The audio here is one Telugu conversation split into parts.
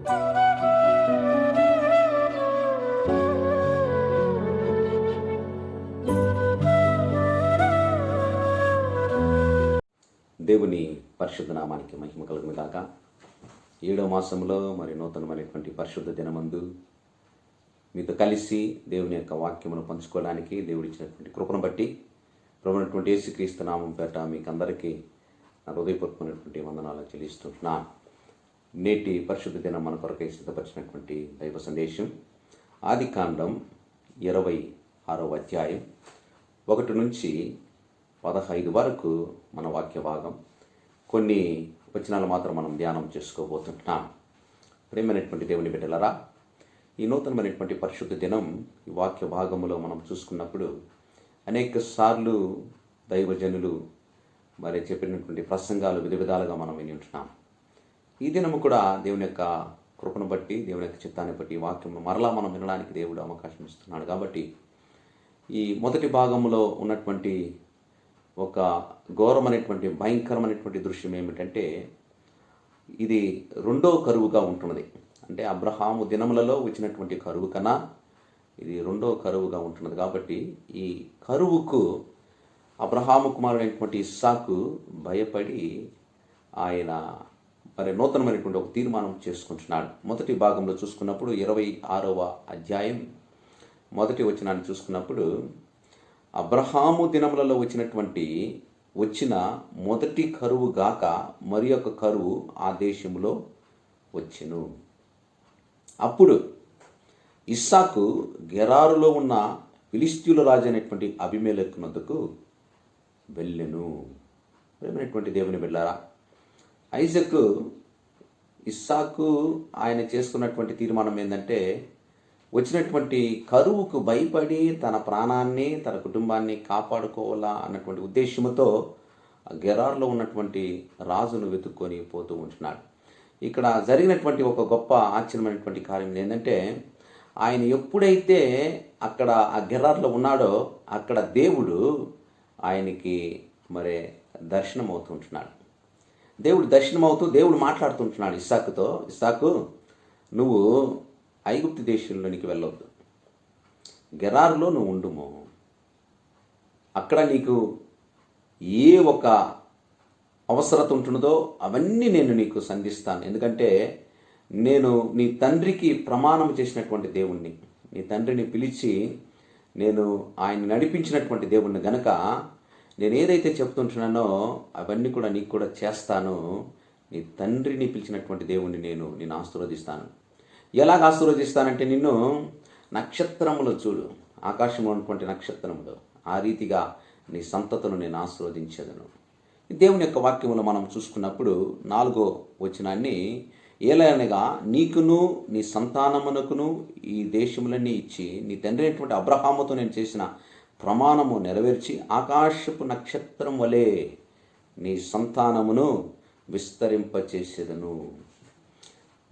దేవుని పరిశుద్ధ నామానికి మహిమ కలుగును గాక. 7వ మాసంలో మరి నూతనమైనటువంటి పరిశుద్ధ దినమందు మీతో కలిసి దేవుని యొక్క వాక్యమును పంచుకోవడానికి దేవుడిచ్చినటువంటి కృపను బట్టి ప్రభువైనటువంటి యేసుక్రీస్తు నామం పేట మీకు అందరికీ నా హృదయపూర్వకమైనటువంటి వందనాలు చెల్లిస్తున్నాను. నేటి పరిశుద్ధ దినం మన కొరకై సిద్ధపరిచినటువంటి దైవ సందేశం ఆదికాండం 26వ అధ్యాయం 1 నుంచి 15 వరకు మన వాక్య భాగం. కొన్ని వచనాలు మాత్రం మనం ధ్యానం చేసుకోబోతున్నాం. ప్రేమైనటువంటి దేవుని బిడ్డలారా, ఈ నూతనమైనటువంటి పరిశుద్ధ దినం ఈ వాక్య భాగంలో మనం చూసుకున్నప్పుడు అనేక సార్లు దైవజనులు మరి చెప్పినటువంటి ప్రసంగాలు విధాలుగా మనం విని ఉంటున్నాం. ఈ దినము కూడా దేవుని యొక్క కృపను బట్టి, దేవుని యొక్క చిత్తాన్ని బట్టి ఈ వాక్యం మరలా మనం వినడానికి దేవుడు అవకాశం ఇస్తున్నాడు. కాబట్టి ఈ మొదటి భాగంలో ఉన్నటువంటి ఒక ఘోరమైనటువంటి భయంకరమైనటువంటి దృశ్యం ఏమిటంటే, ఇది రెండో కరువుగా ఉంటున్నది. అంటే అబ్రహాము దినములలో వచ్చినటువంటి కరువు కన్నా ఇది రెండో కరువుగా ఉంటున్నది. కాబట్టి ఈ కరువుకు అబ్రహాము కుమారుడైనటువంటి ఇస్సాకు భయపడి ఆయన మరి నూతనమైనటువంటి ఒక తీర్మానం చేసుకుంటున్నాడు. మొదటి భాగంలో చూసుకున్నప్పుడు 26వ అధ్యాయం మొదటి వచనాన్ని చూసుకున్నప్పుడు, అబ్రహాము దినములలో వచ్చిన మొదటి కరువు గాక మరి ఒక కరువు ఆ దేశంలో వచ్చెను. అప్పుడు ఇస్సాకు గెరారులో ఉన్న ఫిలిష్తీయుల రాజు అయినటువంటి అబీమెలెకు నొద్దకు వెళ్ళెను. ప్రేమైనటువంటి దేవుని బిడ్డలారా, ఐజాకు ఇస్సాకు ఆయన చేసుకున్నటువంటి తీర్మానం ఏంటంటే, వచ్చినటువంటి కరువుకు భయపడి తన ప్రాణాన్ని, తన కుటుంబాన్ని కాపాడుకోవాలా అన్నటువంటి ఉద్దేశంతో గెరార్లో ఉన్నటువంటి రాజును వెతుక్కొని పోతూ ఉంటున్నాడు. ఇక్కడ జరిగినటువంటి ఒక గొప్ప ఆశ్చర్యమైనటువంటి కార్యం ఏంటంటే, ఆయన ఎప్పుడైతే అక్కడ ఆ గెరార్లో ఉన్నాడో అక్కడ దేవుడు ఆయనకి మరి దర్శనం అవుతుంటున్నాడు. దేవుడు మాట్లాడుతుంటున్నాడు ఇస్సాకుతో, ఇస్సాకు, నువ్వు ఐగుప్తు దేశంలోనికి వెళ్ళొద్దు, గెరారులో నువ్వు ఉండుము. అక్కడ నీకు ఏ ఒక అవసరత ఉంటున్నదో అవన్నీ నేను నీకు సంధిస్తాను. ఎందుకంటే నేను నీ తండ్రికి ప్రమాణం చేసినటువంటి దేవుణ్ణి, నీ తండ్రిని పిలిచి నేను ఆయన నడిపించినటువంటి దేవుణ్ణి గనక నేను ఏదైతే చెప్తుంటున్నానో అవన్నీ కూడా నీకు కూడా చేస్తాను. నీ తండ్రిని పిలిచినటువంటి దేవుణ్ణి నేను ఆశీర్వదిస్తాను. ఎలాగ ఆశీర్వదిస్తానంటే, నిన్ను నక్షత్రములు చూడు, ఆకాశంలో ఉన్నటువంటి నక్షత్రములు, ఆ రీతిగా నీ సంతతును నేను ఆశీర్వదించేదను. దేవుని యొక్క వాక్యములు మనం చూసుకున్నప్పుడు 4వ వచనాన్ని, ఏలనగా నీకును నీ సంతానమునకును ఈ దేశములన్నీ ఇచ్చి నీ తండ్రి అయినటువంటి అబ్రహాముతో నేను చేసిన ప్రమాణము నెరవేర్చి ఆకాశపు నక్షత్రం వలె నీ సంతానమును విస్తరింపచేసేదను.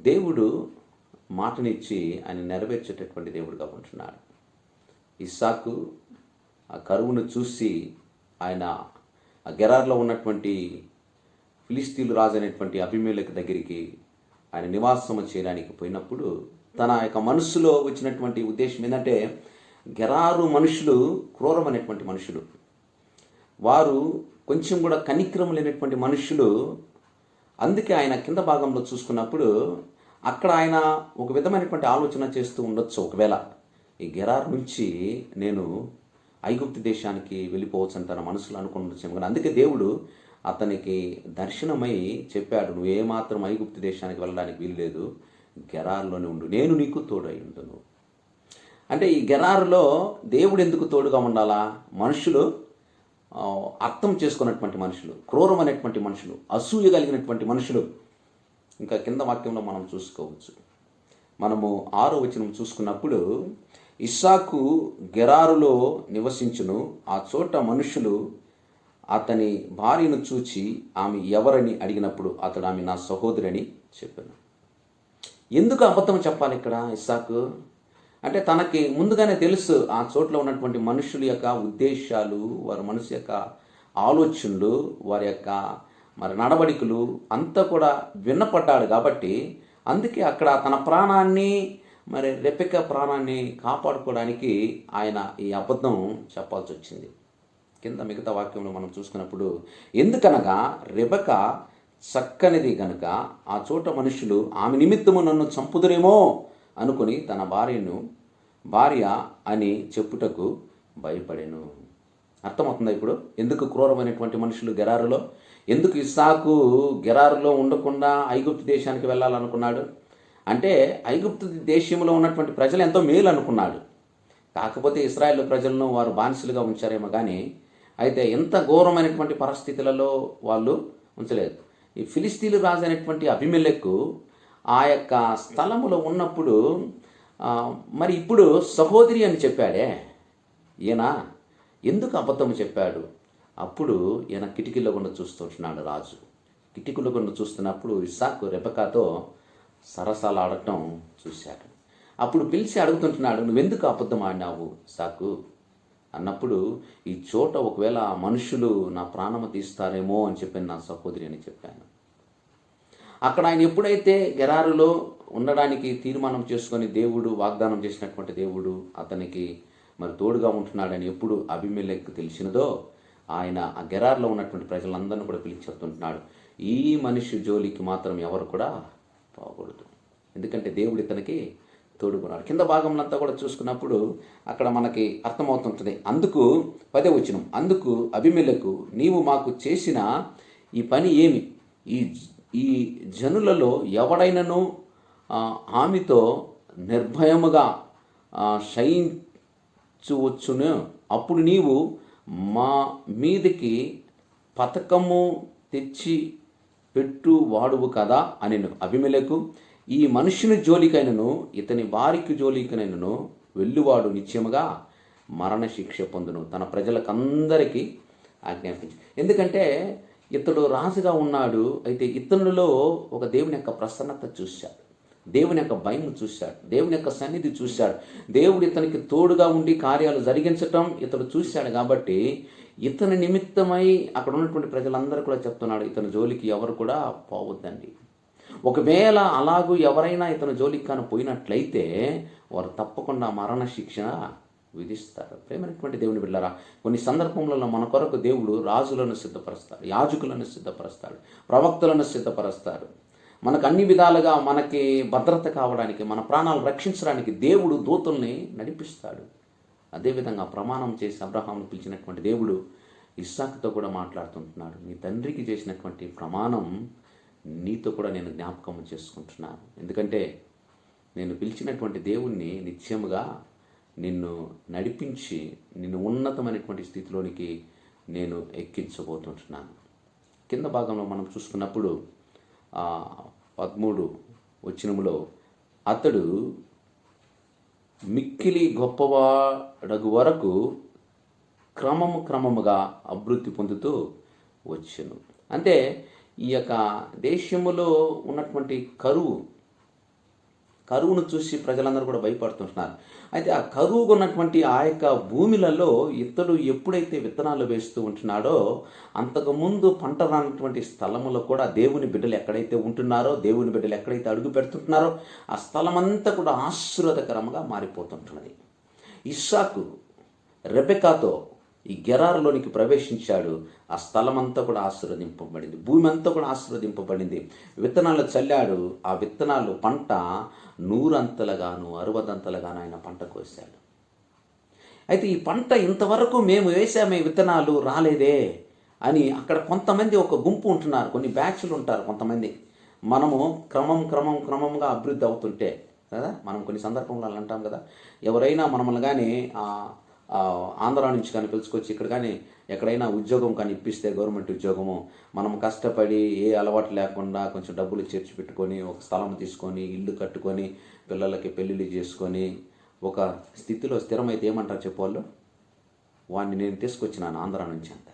దేవుడు మాటనిచ్చి ఆయన నెరవేర్చేటటువంటి దేవుడుగా ఉంటున్నాడు. ఇస్సాకు ఆ కరువును చూసి ఆయన ఆ గెరార్లో ఉన్నటువంటి ఫిలిష్తీయుల రాజు అనేటువంటి అబీమెలెకు దగ్గరికి ఆయన నివాసము చేయడానికి పోయినప్పుడు తన యొక్క మనస్సులో వచ్చినటువంటి ఉద్దేశం ఏంటంటే, గెరారు మనుషులు క్రూరమైనటువంటి మనుషులు, వారు కొంచెం కూడా కనిక్రమ లేనటువంటి మనుషులు. అందుకే ఆయన కింద భాగంలో చూసుకున్నప్పుడు అక్కడ ఆయన ఒక విధమైనటువంటి ఆలోచన చేస్తూ ఉండొచ్చు. ఒకవేళ ఈ గెరార్ నుంచి నేను ఐగుప్తు దేశానికి వెళ్ళిపోవచ్చు అని తన మనసులో అనుకుని ఉండొచ్చు. కానీ అందుకే దేవుడు అతనికి దర్శనమై చెప్పాడు, నువ్వు ఏమాత్రం ఐగుప్తు దేశానికి వెళ్ళడానికి వీల్లేదు, గెరార్లోనే ఉండు, నేను నీకు తోడై ఉండును. అంటే ఈ గెరారులో దేవుడు ఎందుకు తోడుగా ఉండాలా? మనుషులు అర్థం చేసుకున్నటువంటి మనుషులు, క్రూరమైనటువంటి మనుషులు, అసూయ కలిగినటువంటి మనుషులు. ఇంకా కింద వాక్యంలో మనం చూసుకోవచ్చు. మనము 6వ వచనం చూసుకున్నప్పుడు, ఇస్సాకు గెరారులో నివసించును, ఆ చోట మనుషులు అతని భార్యను చూచి ఆమె ఎవరని అడిగినప్పుడు అతడు ఆమె నా సహోదరి అని చెప్పాను. ఎందుకు అబద్ధం చెప్పాలి ఇక్కడ ఇస్సాకు? అంటే తనకి ముందుగానే తెలుసు ఆ చోట్ల ఉన్నటువంటి మనుషుల యొక్క ఉద్దేశాలు, వారి మనసు యొక్క ఆలోచనలు, వారి యొక్క మరి నడవడికలు అంతా కూడా విన్నపడ్డాడు. కాబట్టి అందుకే అక్కడ తన ప్రాణాన్ని, మరి రెబెక్క ప్రాణాన్ని కాపాడుకోవడానికి ఆయన ఈ అబద్ధం చెప్పాల్సి వచ్చింది. కింద మిగతా వాక్యంలో మనం చూసుకున్నప్పుడు, ఎందుకనగా రెబెక్క చక్కనిది గనుక ఆ చోట మనుషులు ఆమె నిమిత్తము నన్ను చంపుదురేమో అనుకుని తన భార్య అని చెప్పుటకు భయపడెను. అర్థమవుతుందా ఇప్పుడు ఎందుకు క్రూరమైనటువంటి మనుషులు గెరారులో, ఎందుకు ఇస్సాకు గెరారులో ఉండకుండా ఐగుప్తు దేశానికి వెళ్ళాలనుకున్నాడు అంటే, ఐగుప్తు దేశంలో ఉన్నటువంటి ప్రజలు ఎంతో మేలు అనుకున్నాడు. కాకపోతే ఇశ్రాయేలు ప్రజలను వారు బానిసలుగా ఉంచారేమో కానీ, అయితే ఎంత ఘోరమైనటువంటి పరిస్థితులలో వాళ్ళు ఉంచలేదు. ఈ ఫిలిస్తీన్లు రాజు అయినటువంటి అబీమెలెకు ఆ యొక్క స్థలములో ఉన్నప్పుడు మరి ఇప్పుడు సహోదరి అని చెప్పాడే ఈయన, ఎందుకు అబద్ధం చెప్పాడు? అప్పుడు ఈయన కిటికీలో గుండా చూస్తుంటున్నాడు రాజు. కిటికీలో గుండా చూస్తున్నప్పుడు ఇస్సాకు రెబెక్కతో సరసాలు ఆడటం చూశాడు. అప్పుడు పిలిచి అడుగుతుంటున్నాడు, నువ్వెందుకు అబద్ధం ఆడినావు ఇస్సాకు అన్నప్పుడు, ఈ చోట ఒకవేళ మనుషులు నా ప్రాణము తీస్తారేమో అని చెప్పి నా సహోదరి అని చెప్పాను. అక్కడ ఆయన ఎప్పుడైతే గెరారులో ఉండడానికి తీర్మానం చేసుకొని దేవుడు వాగ్దానం చేసినటువంటి దేవుడు అతనికి మరి తోడుగా ఉంటున్నాడని ఎప్పుడు అబీమెలెకు తెలిసినదో, ఆయన ఆ గెరారులో ఉన్నటువంటి ప్రజలందరినీ కూడా పిలిచి చెప్తుంటున్నాడు, ఈ మనిషి జోలికి మాత్రం ఎవరు కూడా పోకూడదు, ఎందుకంటే దేవుడు ఇతనికి తోడుకున్నాడు. కింద భాగంలో అంతా కూడా చూసుకున్నప్పుడు అక్కడ మనకి అర్థమవుతుంటుంది. అందుకు 10వ వచనం, అందుకు అబీమెలెకు, నీవు మాకు చేసిన ఈ పని ఏమి? ఈ జనులలో ఎవడైనను ఆమెతో నిర్భయముగా శయించవచ్చును, అప్పుడు నీవు మా మీదకి పథకము తెచ్చి పెట్టువాడువు కదా అనెను. అబీమెలెకు, ఈ మనుషుని జోలికైనను ఇతని భార్యకి జోలికైనను వెళ్ళువాడు నిశ్చయముగా మరణశిక్ష పొందును, తన ప్రజలకందరికీ ఆజ్ఞాపించు. ఎందుకంటే ఇతడు రాజుగా ఉన్నాడు, అయితే ఇతనులో ఒక దేవుని యొక్క ప్రసన్నత చూశాడు, దేవుని యొక్క భయం చూశాడు, దేవుని యొక్క సన్నిధి చూశాడు, దేవుడు ఇతనికి తోడుగా ఉండి కార్యాలు జరిగించటం ఇతడు చూశాడు. కాబట్టి ఇతని నిమిత్తమై అక్కడ ఉన్నటువంటి ప్రజలందరూ కూడా చెప్తున్నాడు, ఇతని జోలికి ఎవరు కూడా పోవద్దండి. ఒకవేళ అలాగూ ఎవరైనా ఇతను జోలికి కానీ పోయినట్లయితే వారు తప్పకుండా మరణశిక్ష విధిస్తారు. ప్రేమైనటువంటి దేవుని బిడ్డలారా, కొన్ని సందర్భంలో మన కొరకు దేవుడు రాజులను సిద్ధపరుస్తాడు, యాజకులను సిద్ధపరుస్తాడు, ప్రవక్తలను సిద్ధపరుస్తాడు. మనకు అన్ని విధాలుగా మనకి భద్రత కావడానికి, మన ప్రాణాలు రక్షించడానికి దేవుడు దూతల్ని నడిపిస్తాడు. అదేవిధంగా ప్రమాణం చేసి అబ్రహామును పిలిచినటువంటి దేవుడు ఇస్సాకుతో కూడా మాట్లాడుతుంటున్నాడు, నీ తండ్రికి చేసినటువంటి ప్రమాణం నీతో కూడా నేను జ్ఞాపకం చేసుకుంటున్నాను, ఎందుకంటే నేను పిలిచినటువంటి దేవుణ్ణి నిత్యముగా నిన్ను నడిపించి నిన్ను ఉన్నతమైనటువంటి స్థితిలోనికి నేను ఎక్కించబోతుంటున్నాను. కింద భాగంలో మనం చూసుకున్నప్పుడు 13 వచనములో, అతడు మిక్కిలి గొప్పవాడగు వరకు క్రమముగా అభివృద్ధి పొందుతూ వచ్చెను. అంటే ఈ యొక్క దేశములో ఉన్నటువంటి కరువును చూసి ప్రజలందరూ కూడా భయపడుతుంటున్నారు. అయితే ఆ కరువుగా ఉన్నటువంటి ఆ యొక్క భూమిలలో ఇతడు ఎప్పుడైతే విత్తనాలు వేస్తూ ఉంటున్నాడో, అంతకుముందు పంట రానటువంటి స్థలములో కూడా దేవుని బిడ్డలు ఎక్కడైతే ఉంటున్నారో, దేవుని బిడ్డలు ఎక్కడైతే అడుగు పెడుతుంటున్నారో ఆ స్థలమంతా కూడా ఆశీర్వాదకరంగా మారిపోతుంటున్నది. ఇస్సాకు రెబెక్కతో ఈ గెరారులోనికి ప్రవేశించాడు, ఆ స్థలమంతా కూడా ఆశీర్వదింపబడింది, భూమి అంతా కూడా ఆశీర్వదింపబడింది. విత్తనాలు చల్లాడు, ఆ విత్తనాలు పంట 100 అంతలుగాను 60 అంతలుగాను ఆయన పంట కోసాడు. అయితే ఈ పంట ఇంతవరకు మేము వేసామే విత్తనాలు రాలేదే అని అక్కడ కొంతమంది ఒక గుంపు ఉంటున్నారు, కొన్ని బ్యాచ్లు ఉంటారు కొంతమంది. మనము క్రమంగా అభివృద్ధి అవుతుంటే కదా, మనం కొన్ని సందర్భంలో అంటాం కదా, ఎవరైనా మనల్ని కానీ ఆంధ్ర నుంచి కానీ పిలుచుకొచ్చి ఇక్కడ కానీ ఎక్కడైనా ఉద్యోగం కానీ ఇప్పిస్తే, గవర్నమెంట్ ఉద్యోగము, మనం కష్టపడి ఏ అలవాటు లేకుండా కొంచెం డబ్బులు చేర్చి పెట్టుకొని ఒక స్థలం తీసుకొని ఇల్లు కట్టుకొని పిల్లలకి పెళ్ళిళ్ళు చేసుకొని ఒక స్థితిలో స్థిరమైతే ఏమంటారు చెప్పవాళ్ళు? వాడిని నేను తీసుకొచ్చినాను ఆంధ్ర నుంచి అంట.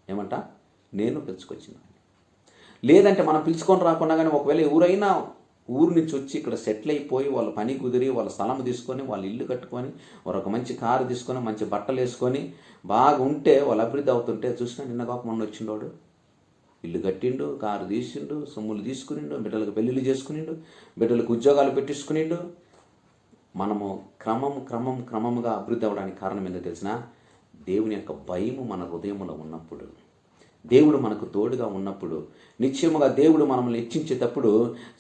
ఏమంటా? నేను పిలుచుకొచ్చినాను. లేదంటే మనం పిలుచుకొని రాకుండా కానీ ఒకవేళ ఎవరైనా ఊరు నుంచి వచ్చి ఇక్కడ సెటిల్ అయిపోయి వాళ్ళ పని కుదిరి వాళ్ళ స్థలం తీసుకొని వాళ్ళ ఇల్లు కట్టుకొని వారు ఒక మంచి కారు తీసుకొని మంచి బట్టలు వేసుకొని బాగా ఉంటే వాళ్ళు అభివృద్ధి అవుతుంటే చూసినా నిన్న కాక మొన్న వచ్చిండోడు ఇల్లు కట్టిండు, కారు తీసిండు, సొమ్ములు తీసుకునిండు, బిడ్డలకు పెళ్ళిళ్ళు చేసుకునిండు, బిడ్డలకు ఉద్యోగాలు పెట్టించుకునిండు. మనము క్రమముగా అభివృద్ధి అవ్వడానికి కారణం ఏంటో తెలిసిన, దేవుని యొక్క భయము మన హృదయంలో ఉన్నప్పుడు, దేవుడు మనకు తోడుగా ఉన్నప్పుడు, నిశ్చయముగా దేవుడు మనల్ని హెచ్చించేటప్పుడు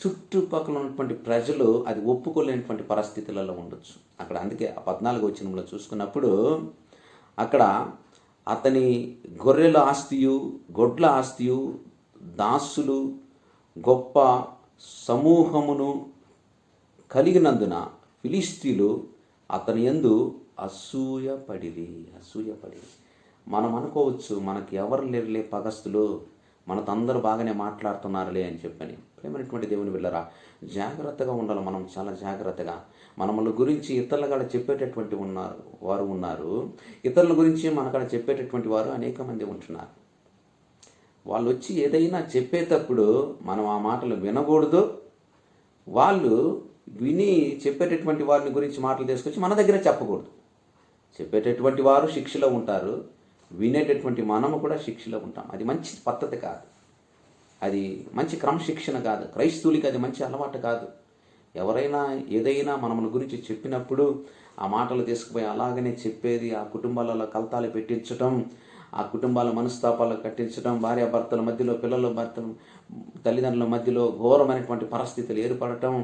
చుట్టుపక్కల ఉన్నటువంటి ప్రజలు అది ఒప్పుకోలేనటువంటి పరిస్థితులలో ఉండొచ్చు. అక్కడ అందుకే 14వ వచనంలో చూసుకున్నప్పుడు అక్కడ అతని గొర్రెల ఆస్తియు గొడ్ల ఆస్తియు దాసులు గొప్ప సమూహమును కలిగినందున ఫిలిష్తీయులు అతని యందు అసూయపడిరి. మనం అనుకోవచ్చు, మనకి ఎవరు లేరులే పగస్తులు, మనతో అందరూ బాగానే మాట్లాడుతున్నారులే అని చెప్పని. ప్రేమైనటువంటి దేవుని బిడ్డలారా, జాగ్రత్తగా ఉండాలి. మనం చాలా జాగ్రత్తగా మనముల గురించి ఇతరుల కాడ చెప్పేటటువంటి వారు ఉన్నారు. ఇతరుల గురించి మన కాడ చెప్పేటటువంటి వారు అనేక మంది ఉంటున్నారు. వాళ్ళు వచ్చి ఏదైనా చెప్పేటప్పుడు మనం ఆ మాటలు వినకూడదు. వాళ్ళు విని చెప్పేటటువంటి వారిని గురించి మాటలు తీసుకొచ్చి మన దగ్గర చెప్పకూడదు. చెప్పేటటువంటి వారు శిక్షలో ఉంటారు, వినేటటువంటి మనము కూడా శిక్షలో ఉంటాం. అది మంచి పద్ధతి కాదు, అది మంచి క్రమశిక్షణ కాదు, క్రైస్తవులకి అది మంచి అలవాటు కాదు. ఎవరైనా ఏదైనా మనముల గురించి చెప్పినప్పుడు ఆ మాటలు తీసుకుపోయి అలాగనే చెప్పేది, ఆ కుటుంబాలలో కలతాలు పెట్టించడం, ఆ కుటుంబాల మనస్తాపాలు కట్టించడం, భార్యాభర్తల మధ్యలో, తల్లిదండ్రుల మధ్యలో ఘోరమైనటువంటి పరిస్థితులు ఏర్పడటం.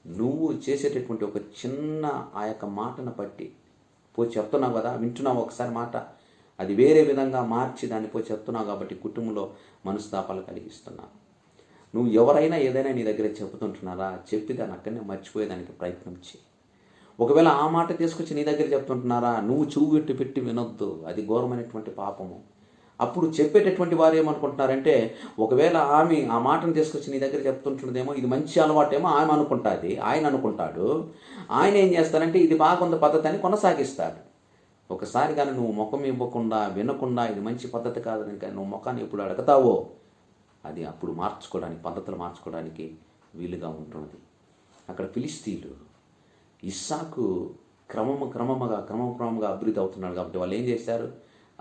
నువ్వు చేసేటటువంటి ఒక చిన్న ఆ యొక్క మాటను బట్టి పోయి చెప్తున్నావు కదా, వింటున్నావు ఒకసారి మాట, అది వేరే విధంగా మార్చి దాన్ని పోయి చెప్తున్నావు కాబట్టి కుటుంబంలో మనస్తాపాలు కలిగిస్తున్నావు. నువ్వు ఎవరైనా ఏదైనా నీ దగ్గర చెబుతుంటున్నారా, చెప్పి దాన్ని అక్కడనే మర్చిపోయేదానికి ప్రయత్నం చేయి. ఒకవేళ ఆ మాట తీసుకొచ్చి నీ దగ్గర చెప్తుంటున్నారా, నువ్వు చెవు పెట్టి వినొద్దు, అది ఘోరమైనటువంటి పాపము. అప్పుడు చెప్పేటటువంటి వారు ఏమనుకుంటున్నారంటే, ఒకవేళ ఆమె ఆ మాటను తీసుకొచ్చి నీ దగ్గర చెప్తుంటున్నదేమో ఇది మంచి అలవాటేమో ఆమె అనుకుంటుంది, ఆయన అనుకుంటాడు. ఆయన ఏం చేస్తారంటే ఇది బాగుంది పద్ధతి అని కొనసాగిస్తాడు. ఒకసారి కానీ నువ్వు ముఖం ఇవ్వకుండా వినకుండా ఇది మంచి పద్ధతి కాదని కానీ నువ్వు ముఖాన్ని ఎప్పుడు అడుగుతావో అది అప్పుడు పద్ధతులు మార్చుకోవడానికి వీలుగా ఉంటుంది. అక్కడ ఫిలిష్తీయులు ఇస్సాకు క్రమముగా అభివృద్ధి అవుతున్నాడు కాబట్టి వాళ్ళు ఏం చేశారు,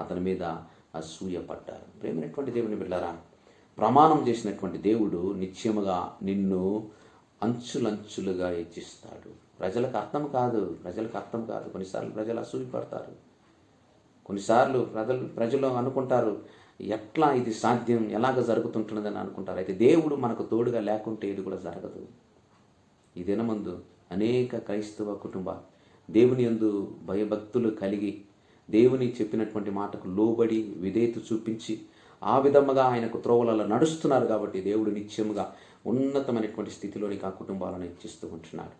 అతని మీద అసూయపడ్డారు. ప్రేమైనటువంటి దేవుని బిడ్డలారా, ప్రమాణం చేసినటువంటి దేవుడు నిశ్చయముగా నిన్ను అంచులంచులుగా హెచ్చిస్తాడు. ప్రజలకు అర్థం కాదు. కొన్నిసార్లు ప్రజలు అసూయపడతారు. కొన్నిసార్లు ప్రజలు అనుకుంటారు, ఎట్లా ఇది సాధ్యం, ఎలాగ జరుగుతుంటున్నదని అనుకుంటారు. అయితే దేవుడు మనకు తోడుగా లేకుంటే ఇది కూడా జరగదు. ఈ దినమందు అనేక క్రైస్తవ కుటుంబాలు దేవుని యందు భయభక్తులు కలిగి దేవుని చెప్పినటువంటి మాటకు లోబడి విధేయత చూపించి ఆ విధముగా ఆయనకు త్రోవలలో నడుస్తున్నారు కాబట్టి దేవుడు నిత్యముగా ఉన్నతమైనటువంటి స్థితిలోనికి ఆ కుటుంబాలను హెచ్చిస్తూ ఉంటున్నాడు.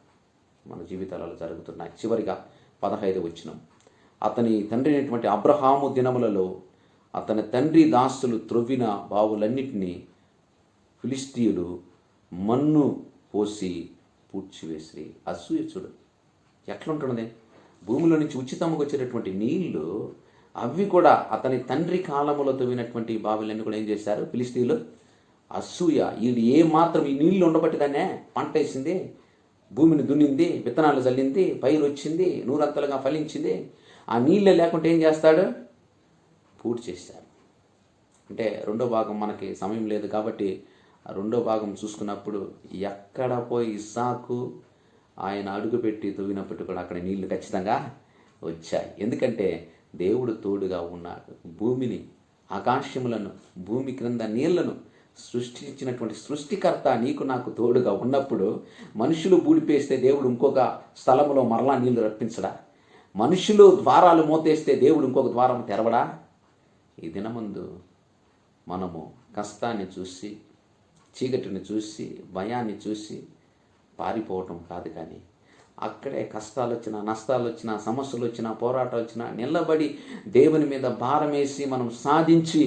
మన జీవితాలలో జరుగుతున్నాయి. చివరిగా 15వ వచనం, అతని తండ్రి అయినటువంటి అబ్రహాము దినములలో అతని తండ్రి దాసులు త్రొవ్విన బావులన్నిటినీ ఫిలిష్తీయులు మన్ను పోసి పూడ్చివేసిరి. అసూయ చూడు ఎట్లుంటున్నది. భూమిలో నుంచి ఉచితంగా వచ్చేటటువంటి నీళ్లు అవి కూడా అతని తండ్రి కాలములో తవ్వినటువంటి బావులన్నీ కూడా ఏం చేశారు ఫిలిష్తీయులు. అసూయ, వీడు ఏమాత్రం ఈ నీళ్లు ఉండబట్టి దాన్నే పంట వేసింది, భూమిని దున్నింది, విత్తనాలు చల్లింది, పైరు వచ్చింది, నూరంతలుగా ఫలించింది. ఆ నీళ్ళే లేకుంటే ఏం చేస్తాడు, పూర్తి చేశాడు. అంటే రెండో భాగం మనకి సమయం లేదు కాబట్టి ఆ రెండో భాగం చూసుకున్నప్పుడు ఎక్కడ పోయి ఇస్సాకు ఆయన అడుగుపెట్టి తవ్వినప్పటి కూడా అక్కడ నీళ్లు ఖచ్చితంగా వచ్చాయి. ఎందుకంటే దేవుడు తోడుగా ఉన్నాడు. భూమిని, ఆకాశములను, భూమి క్రింద నీళ్లను సృష్టించినటువంటి సృష్టికర్త నీకు నాకు తోడుగా ఉన్నప్పుడు మనుషులు బూడిపేస్తే దేవుడు ఇంకొక స్థలంలో మరలా నీళ్లు రప్పించడా? మనుషులు ద్వారాలు మోతేస్తే దేవుడు ఇంకొక ద్వారం తెరవడా? ఈ దినమందు మనము కష్టాన్ని చూసి, చీకటిని చూసి, భయాన్ని చూసి పారిపోవటం కాదు, కానీ అక్కడే కష్టాలు వచ్చినా, నష్టాలు వచ్చినా, సమస్యలు వచ్చినా, పోరాటాలు వచ్చినా నిలబడి దేవుని మీద భారం వేసి మనం సాధించి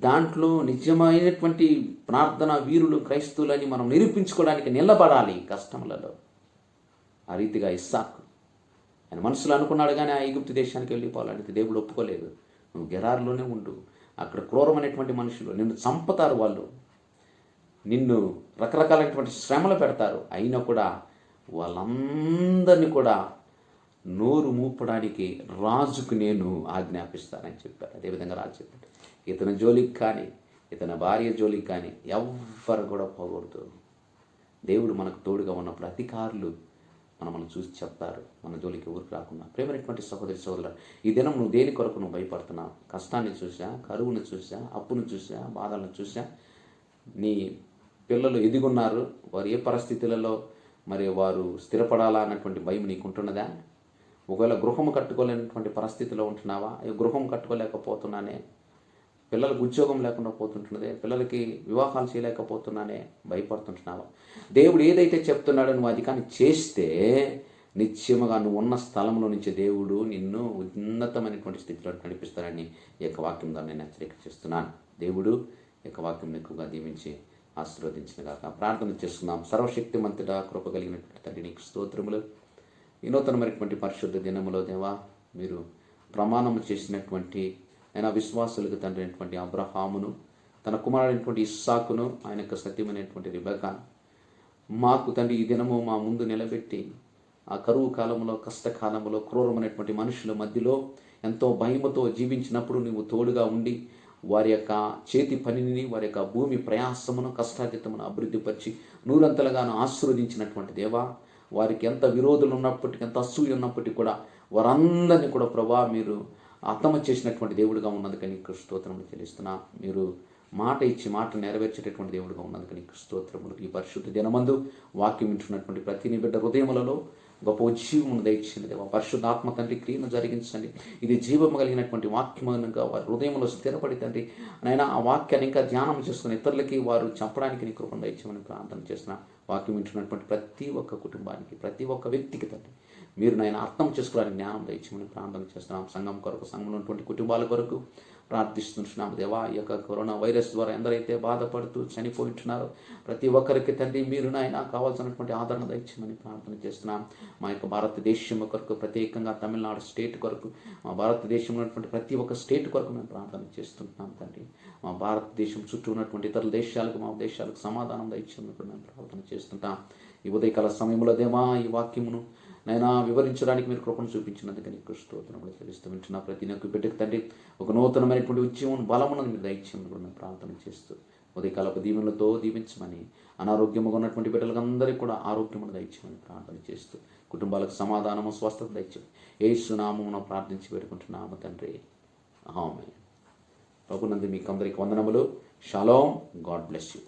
దాంట్లో నిజమైనటువంటి ప్రార్థన వీరులు క్రైస్తవులని మనం నిరూపించుకోవడానికి నిలబడాలి కష్టములలో. ఆ రీతిగా ఇస్సాకు ఆయన మనసులో అనుకున్నాడు, కానీ ఆ ఈజిప్టు దేశానికి వెళ్ళిపోవాలంటే దేవుడు ఒప్పుకోలేదు. నువ్వు గెరారులోనే ఉండు, అక్కడ క్రూరమైనటువంటి మనుషులు నిన్ను చంపుతారు, వాళ్ళు నిన్ను రకరకాలైనటువంటి శ్రమలు పెడతారు. అయినా కూడా వాళ్ళందరినీ కూడా నోరు మూపడానికి రాజుకు నేను ఆజ్ఞాపిస్తానని చెప్పారు. అదేవిధంగా రాజు చెప్పాడు, ఇతని జోలికి కానీ ఇతని భార్య జోలికి కానీ ఎవ్వరు కూడా పోకూడదు. దేవుడు మనకు తోడుగా ఉన్నప్పుడు అధికారులు మనల్ని చూసి చెప్తారు, మన జోలికి ఊరికి రాకుండా. ప్రేమైనటువంటి సహోదరి సోదరుల, ఈ దినం నువ్వు దేని కొరకు నువ్వు భయపడుతున్నావు? కష్టాన్ని చూసా, కరువును చూసా, అప్పును చూసా, బాధలను చూసా? నీ పిల్లలు ఎదిగున్నారు, వారు ఏ పరిస్థితులలో మరి వారు స్థిరపడాలా అన్నటువంటి భయం నీకుంటున్నదా? ఒకవేళ గృహం కట్టుకోలేనటువంటి పరిస్థితిలో ఉంటున్నావా? గృహం కట్టుకోలేకపోతున్నానే, పిల్లలకు ఉద్యోగం లేకుండా పోతుంటున్నదే, పిల్లలకి వివాహాలు చేయలేకపోతున్నానే భయపడుతుంటున్నావా? దేవుడు ఏదైతే చెప్తున్నాడో నువ్వు అది కానీ చేస్తే నిత్యముగా నువ్వు ఉన్న స్థలంలో నుంచి దేవుడు నిన్ను ఉన్నతమైనటువంటి స్థితిలో నడిపిస్తానని ఈ యొక్క వాక్యం ద్వారా నేను హెచ్చరిక చేస్తున్నాను. దేవుడు ఈ యొక్క వాక్యం ఎక్కువగా దీవించి ఆశీర్వదించిన గాక. ప్రార్థన చేస్తున్నాం. సర్వశక్తిమంతుడా, కృప కలిగినటువంటి తండ్రి, నీకు స్తోత్రములు. ఈ నూతనమైనటువంటి పరిశుద్ధ దినములో దేవా, మీరు ప్రమాణము చేసినటువంటి ఆయన విశ్వాసులకు తండ్రి అయినటువంటి అబ్రహామును, తన కుమారుడైనటువంటి ఇస్సాకును, ఆయన యొక్క సత్యమైనటువంటి రిబెకాను మాకు తండ్రి ఈ దినము మా ముందు నిలబెట్టి, ఆ కరువు కాలంలో, కష్టకాలంలో, క్రూరమైనటువంటి మనుషుల మధ్యలో ఎంతో భయముతో జీవించినప్పుడు నువ్వు తోడుగా ఉండి వారి యొక్క చేతి పనిని, వారి యొక్క భూమి ప్రయాసమును, కష్టాతీతమును అభివృద్ధిపరిచి నూరంతలుగాను ఆశీర్వదించినటువంటి దేవా, వారికి ఎంత విరోధులు ఉన్నప్పటికీ, ఎంత అసూయ ఉన్నప్పటికీ కూడా వారందరినీ కూడా ప్రభా మీరు అర్థమ చేసినటువంటి దేవుడిగా ఉన్నందుకని నీకు స్తోత్రములు చెల్లిస్తున్నా. మీరు మాట ఇచ్చి మాట నెరవేర్చేటటువంటి దేవుడిగా ఉన్నందుకని నీకు స్తోత్రములు. ఈ పరిశుద్ధ దినమందు వాక్యం వింటున్నటువంటి ప్రతి నీ బిడ్డ హృదయములలో గొప్ప ఉజ్జీవమును దయచేయండి దేవా. పరిశుద్ధాత్మ తండ్రి క్రియను జరిగించండి. ఇది జీవము కలిగినటువంటి వాక్యముగా వారి హృదయంలో స్థిరపడి తండ్రి నైనా ఆ వాక్యాన్ని ఇంకా ధ్యానం చేసుకుని ఇతరులకి వారు చెప్పడానికి నీ కృపను దయచేయమని ప్రార్థన చేస్తున్నా. వాక్యం వింటున్నటువంటి ప్రతి ఒక్క కుటుంబానికి, ప్రతి ఒక్క వ్యక్తికి తండ్రి మీరు నాయన అర్థం చేసుకోవడానికి జ్ఞానం దయచేయమని ప్రార్థన చేస్తున్నాం. సంఘం కొరకు, సంఘంలో ఉన్నటువంటి కుటుంబాల కొరకు ప్రార్థిస్తున్నాం దేవా. ఈ యొక్క కరోనా వైరస్ ద్వారా ఎందరైతే బాధపడుతూ చనిపోయింటున్నారో ప్రతి ఒక్కరికి తండ్రి మీరు నాయన కావాల్సినటువంటి ఆదరణ దయచేయమని ప్రార్థన చేస్తున్నాం. మా యొక్క భారతదేశం కొరకు, ప్రత్యేకంగా తమిళనాడు స్టేట్ కొరకు, మా భారతదేశంలో ఉన్నటువంటి ప్రతి ఒక్క స్టేట్ కొరకు మేము ప్రార్థన చేస్తున్నాం తండ్రి. మా భారతదేశం చుట్టూ ఉన్నటువంటి ఇతర దేశాలకు, మా దేశాలకు సమాధానం దయచేయమని మేము ప్రార్థన చేస్తుంటాం. ఈ ఉదయకాల సమయంలో దేవా ఈ వాక్యమును నైనా వివరించడానికి మీరు కృపను చూపించినందుకు నీకు స్తోత్రములు చెల్లిస్తూ వింటున్నా. ప్రతి ఒక్క బిడ్డకు తండ్రి ఒక నూతనమైనటువంటి ఉద్యమం బలమున్నది మీరు దయచేయమని కూడా మేము ప్రార్థన చేస్తూ ఉదయకాలపు దీవెనలతో దీవించమని, అనారోగ్యముగా ఉన్నటువంటి బిడ్డలందరికీ కూడా ఆరోగ్యమును దయచేయమని ప్రార్థన చేస్తూ కుటుంబాలకు సమాధానము, స్వస్థత దయచేయమని యేసు నామమున ప్రార్థించి పెట్టుకుంటున్నాము తండ్రి. ఆమేన్. ప్రభునందు మీకు అందరికి వందనములు. షాలోమ్. God bless you.